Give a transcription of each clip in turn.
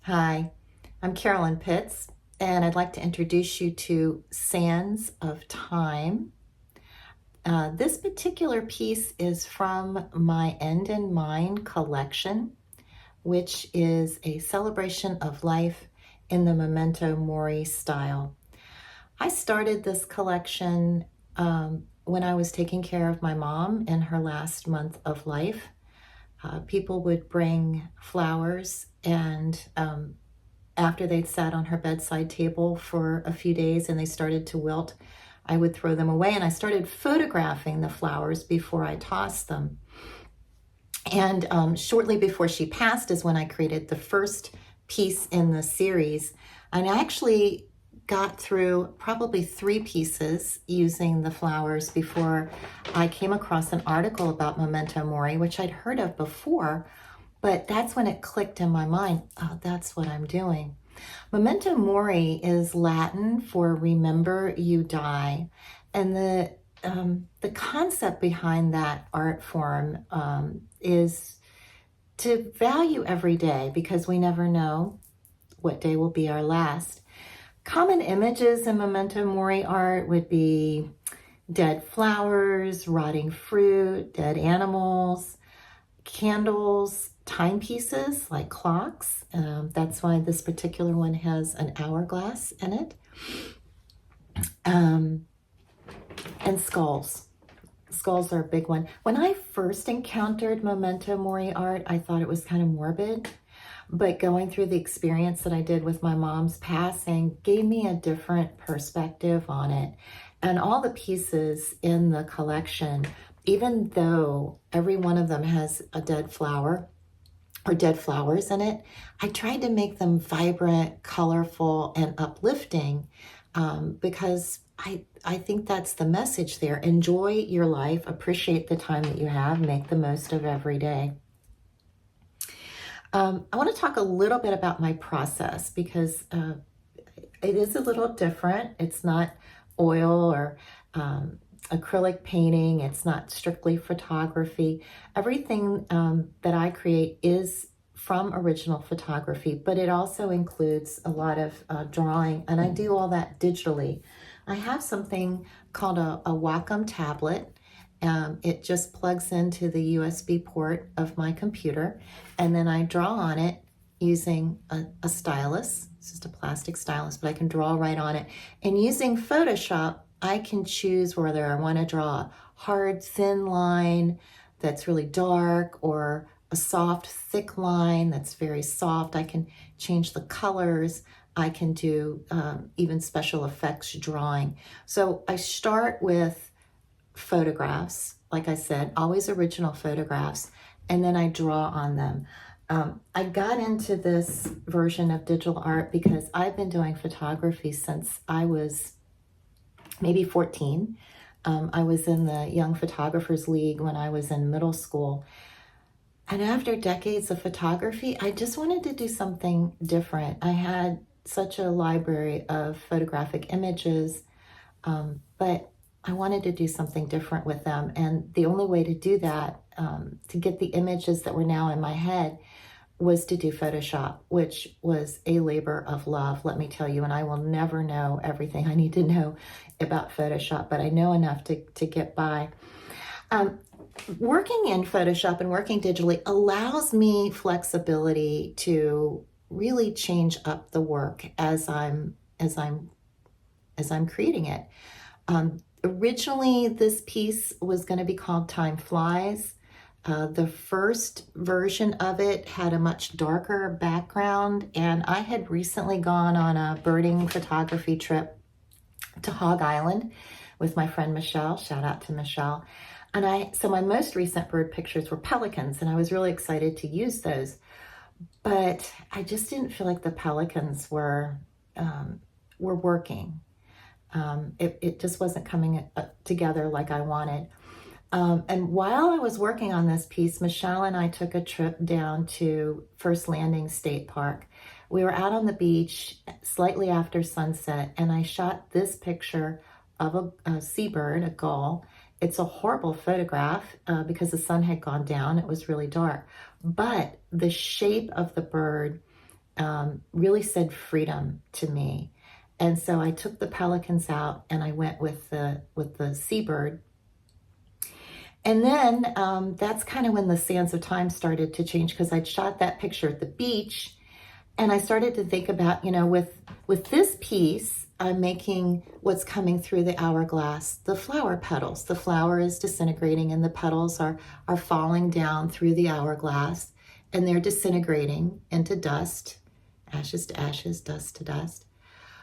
Hi, I'm Carolyn Pitts, and I'd like to introduce you to Sands of Time. This particular piece is from my End in Mind collection, which is a celebration of life in the memento mori style. I started this collection when I was taking care of my mom in her last month of life. People would bring flowers and after they'd sat on her bedside table for a few days and they started to wilt, I would throw them away, and I started photographing the flowers before I tossed them. And shortly before she passed is when I created the first piece in the series. And I actually got through probably 3 pieces using the flowers before I came across an article about memento mori, which I'd heard of before, but that's when it clicked in my mind. Oh, that's what I'm doing. Memento mori is Latin for remember you die. And the concept behind that art form is to value every day, because we never know what day will be our last. Common images in memento mori art would be dead flowers, rotting fruit, dead animals, candles, timepieces like clocks. That's why this particular one has an hourglass in it. And skulls. Skulls are a big one. When I first encountered memento mori art, I thought it was kind of morbid. But going through the experience that I did with my mom's passing gave me a different perspective on it. And all the pieces in the collection, even though every one of them has a dead flower or dead flowers in it, I tried to make them vibrant, colorful, and uplifting because I think that's the message there. Enjoy your life, appreciate the time that you have, make the most of every day. I want to talk a little bit about my process because it is a little different. It's not oil or acrylic painting. It's not strictly photography. Everything that I create is from original photography, but it also includes a lot of drawing, and I do all that digitally. I have something called a Wacom tablet. It just plugs into the USB port of my computer, and then I draw on it using a stylus. It's just a plastic stylus, but I can draw right on it. And using Photoshop, I can choose whether I want to draw a hard, thin line that's really dark or a soft, thick line that's very soft. I can change the colors. I can do even special effects drawing. So I start with photographs, like I said, always original photographs, and then I draw on them. I got into this version of digital art because I've been doing photography since I was maybe 14. I was in the Young Photographers League when I was in middle school. And after decades of photography, I just wanted to do something different. I had such a library of photographic images, but I wanted to do something different with them. And the only way to do that, to get the images that were now in my head, was to do Photoshop, which was a labor of love, let me tell you. And I will never know everything I need to know about Photoshop, but I know enough to get by. Working in Photoshop and working digitally allows me flexibility to really change up the work as I'm creating it. Originally, this piece was going to be called Time Flies. The first version of it had a much darker background, and I had recently gone on a birding photography trip to Hog Island with my friend Michelle. Shout out to Michelle. So my most recent bird pictures were pelicans, and I was really excited to use those. But I just didn't feel like the pelicans were working. It just wasn't coming together like I wanted. And while I was working on this piece, Michelle and I took a trip down to First Landing State Park. We were out on the beach slightly after sunset, and I shot this picture of a seabird, a gull. It's a horrible photograph because the sun had gone down. It was really dark. But the shape of the bird really said freedom to me. And so I took the pelicans out and I went with the seabird. And then that's kind of when the sands of time started to change, because I'd shot that picture at the beach. And I started to think about, with this piece, I'm making what's coming through the hourglass, the flower petals. The flower is disintegrating and the petals are falling down through the hourglass, and they're disintegrating into dust, ashes to ashes, dust to dust.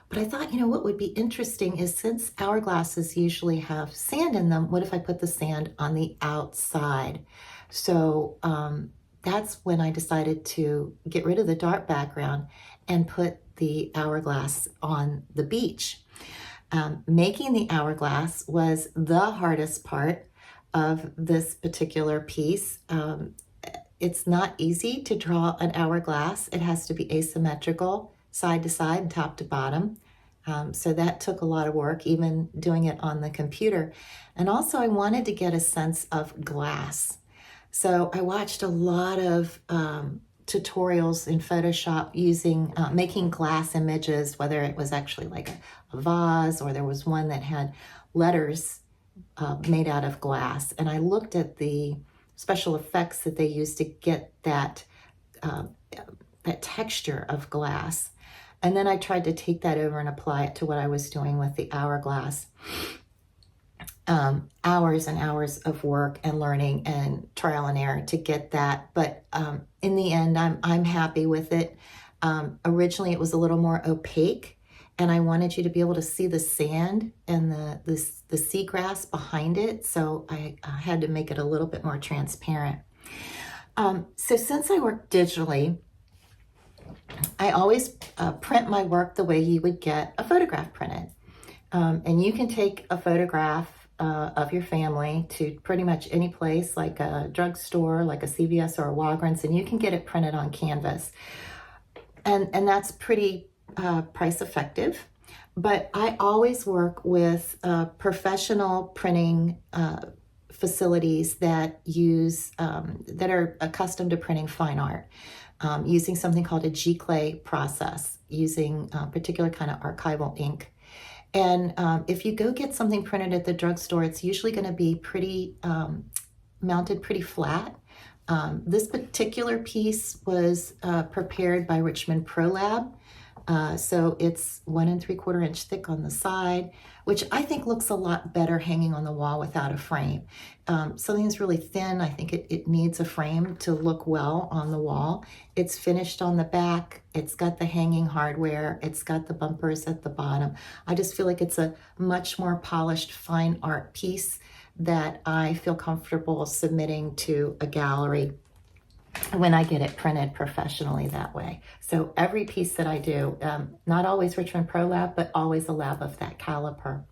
But I thought, what would be interesting is, since hourglasses usually have sand in them, what if I put the sand on the outside? So that's when I decided to get rid of the dark background and put the hourglass on the beach. Making the hourglass was the hardest part of this particular piece. It's not easy to draw an hourglass. It has to be asymmetrical, side to side and top to bottom. So that took a lot of work, even doing it on the computer. And also I wanted to get a sense of glass. So I watched a lot of tutorials in Photoshop using, making glass images, whether it was actually like a vase, or there was one that had letters made out of glass. And I looked at the special effects that they used to get that texture of glass. And then I tried to take that over and apply it to what I was doing with the hourglass. Hours and hours of work and learning and trial and error to get that. But in the end, I'm happy with it. Originally, it was a little more opaque, and I wanted you to be able to see the sand and the seagrass behind it. So I had to make it a little bit more transparent. So since I work digitally, I always print my work the way you would get a photograph printed. And you can take a photograph of your family to pretty much any place, like a drugstore, like a CVS or a Walgreens, and you can get it printed on canvas. And that's pretty price effective. But I always work with professional printing facilities that use, that are accustomed to printing fine art, using something called a G-clay process, using a particular kind of archival ink. And if you go get something printed at the drugstore, it's usually going to be pretty mounted pretty flat. This particular piece was prepared by Richmond ProLab. So it's 1 3/4 inch thick on the side, which I think looks a lot better hanging on the wall without a frame. Something that's really thin, I think it needs a frame to look well on the wall. It's finished on the back. It's got the hanging hardware. It's got the bumpers at the bottom. I just feel like it's a much more polished, fine art piece that I feel comfortable submitting to a gallery when I get it printed professionally that way. So every piece that I do, not always Richmond ProLab, but always a lab of that caliber.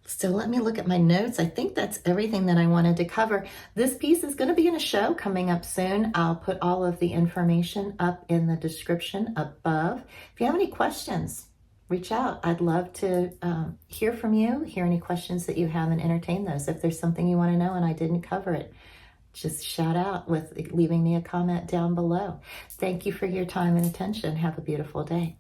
So let me look at my notes. I think that's everything that I wanted to cover. This piece is going to be in a show coming up soon. I'll put all of the information up in the description above. If you have any questions, reach out. I'd love to hear from you, hear any questions that you have, and entertain those. If there's something you want to know and I didn't cover it, just shout out with leaving me a comment down below. Thank you for your time and attention. Have a beautiful day.